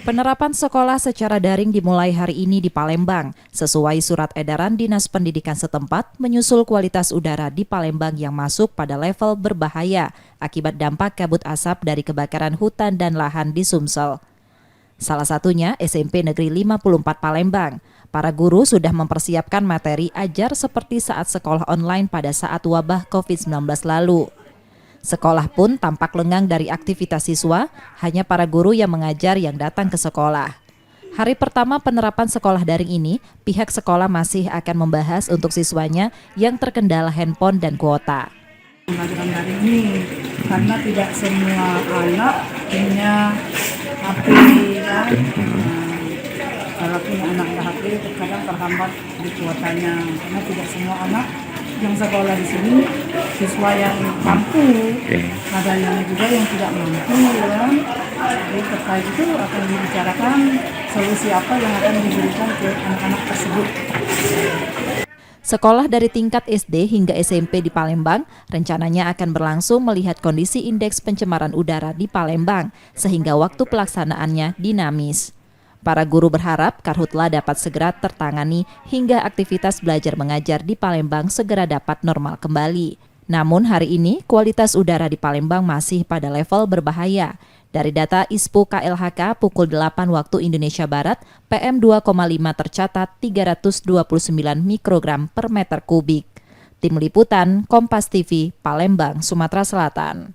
Penerapan sekolah secara daring dimulai hari ini di Palembang, sesuai surat edaran Dinas Pendidikan setempat menyusul kualitas udara di Palembang yang masuk pada level berbahaya akibat dampak kabut asap dari kebakaran hutan dan lahan di Sumsel. Salah satunya SMP Negeri 54 Palembang. Para guru sudah mempersiapkan materi ajar seperti saat sekolah online pada saat wabah COVID-19 lalu. Sekolah pun tampak lengang dari aktivitas siswa, hanya para guru yang mengajar yang datang ke sekolah. Hari pertama penerapan sekolah daring ini, pihak sekolah masih akan membahas untuk siswanya yang terkendala handphone dan kuota. Pembelajaran daring ini karena tidak semua anak punya HP kan. Kalau punya anak HP terkadang terhambat di kuotanya karena tidak semua anak yang sekolah di sini siswa yang mampu, ada yang juga yang tidak mampu ya. Jadi terkait itu akan dibicarakan solusi apa yang akan diberikan ke anak-anak tersebut. Sekolah dari tingkat SD hingga SMP di Palembang rencananya akan berlangsung melihat kondisi indeks pencemaran udara di Palembang sehingga waktu pelaksanaannya dinamis. Para guru berharap Karhutla dapat segera tertangani hingga aktivitas belajar mengajar di Palembang segera dapat normal kembali. Namun hari ini kualitas udara di Palembang masih pada level berbahaya. Dari data ISPU KLHK pukul 8 waktu Indonesia Barat, PM 2,5 tercatat 329 mikrogram per meter kubik. Tim Liputan, Kompas TV, Palembang, Sumatera Selatan.